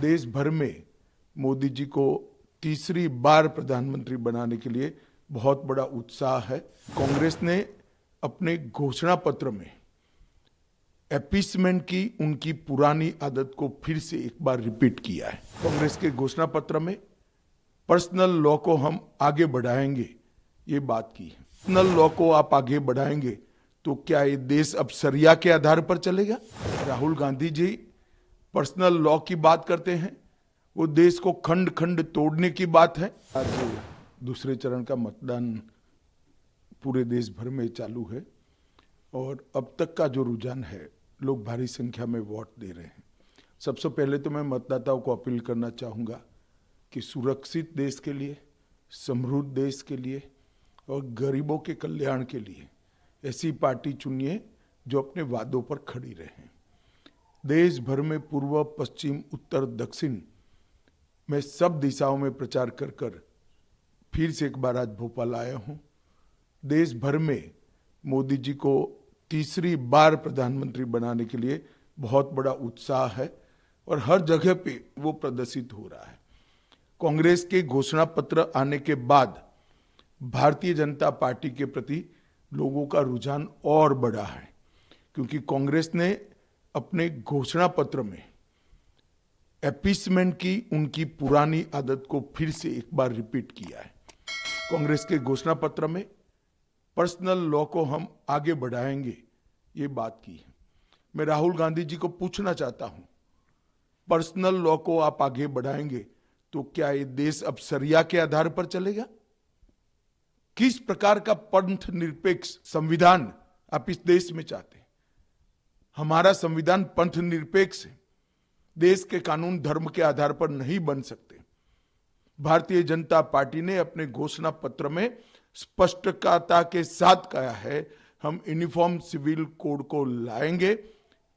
देश भर में मोदी जी को तीसरी बार प्रधानमंत्री बनाने के लिए बहुत बड़ा उत्साह है। कांग्रेस ने अपने घोषणा पत्र में अपीसमेंट की उनकी पुरानी आदत को फिर से एक बार रिपीट किया है। कांग्रेस के घोषणा पत्र में पर्सनल लॉ को हम आगे बढ़ाएंगे, ये बात की है। पर्सनल लॉ को आप आगे बढ़ाएंगे तो क्या ये देश अब शरिया के आधार पर चलेगा? राहुल गांधी जी पर्सनल लॉ की बात करते हैं, वो देश को खंड खंड तोड़ने की बात है। आज दूसरे चरण का मतदान पूरे देश भर में चालू है और अब तक का जो रुझान है, लोग भारी संख्या में वोट दे रहे हैं। सबसे पहले तो मैं मतदाताओं को अपील करना चाहूँगा कि सुरक्षित देश के लिए, समृद्ध देश के लिए और गरीबों के कल्याण के लिए ऐसी पार्टी चुनिए जो अपने वादों पर खड़ी रहे। देश भर में पूर्व, पश्चिम, उत्तर, दक्षिण में सब दिशाओं में प्रचार कर कर फिर से एक बार आज भोपाल आया हूँ। देश भर में मोदी जी को तीसरी बार प्रधानमंत्री बनाने के लिए बहुत बड़ा उत्साह है और हर जगह पे वो प्रदर्शित हो रहा है। कांग्रेस के घोषणा पत्र आने के बाद भारतीय जनता पार्टी के प्रति लोगों का रुझान और बढ़ा है, क्योंकि कांग्रेस ने अपने घोषणा पत्र में अपीसमेंट की उनकी पुरानी आदत को फिर से एक बार रिपीट किया है। कांग्रेस के घोषणा पत्र में पर्सनल लॉ को हम आगे बढ़ाएंगे, ये बात की है। मैं राहुल गांधी जी को पूछना चाहता हूं, पर्सनल लॉ को आप आगे बढ़ाएंगे तो क्या ये देश अब शरिया के आधार पर चलेगा? किस प्रकार का पंथ निरपेक्ष संविधान आप इस देश में चाहते हैं? हमारा संविधान पंथ निरपेक्ष है। देश के कानून धर्म के आधार पर नहीं बन सकते। भारतीय जनता पार्टी ने अपने घोषणा पत्र में स्पष्टता के साथ कहा है, हम यूनिफॉर्म सिविल कोड को लाएंगे।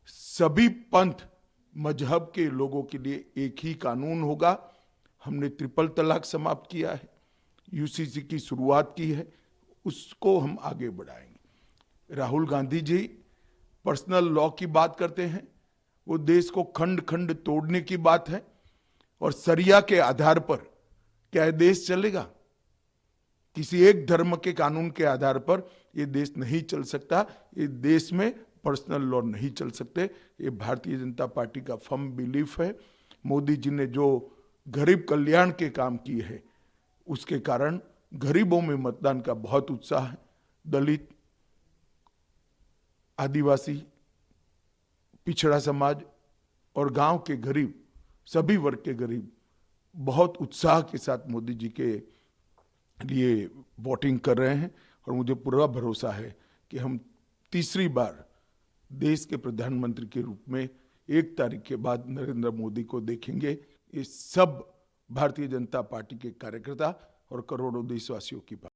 सभी पंथ मजहब के लोगों के लिए एक ही कानून होगा। हमने ट्रिपल तलाक समाप्त किया है, यूसीसी की शुरुआत की है, उसको हम आगे बढ़ाएंगे। राहुल गांधी जी पर्सनल लॉ की बात करते हैं, वो देश को खंड खंड तोड़ने की बात है और शरिया के आधार पर क्या देश चलेगा? किसी एक धर्म के कानून के आधार पर ये देश नहीं चल सकता। ये देश में पर्सनल लॉ नहीं चल सकते। ये भारतीय जनता पार्टी का फर्म बिलीफ है। मोदी जी ने जो गरीब कल्याण के काम किए हैं, उसके कारण गरीबों में मतदान का बहुत उत्साह है। दलित, आदिवासी, पिछड़ा समाज और गांव के गरीब, सभी वर्ग के गरीब बहुत उत्साह के साथ मोदी जी के लिए वोटिंग कर रहे हैं और मुझे पूरा भरोसा है कि हम तीसरी बार देश के प्रधानमंत्री के रूप में 1 तारीख के बाद नरेंद्र मोदी को देखेंगे। ये सब भारतीय जनता पार्टी के कार्यकर्ता और करोड़ों देशवासियों की बात।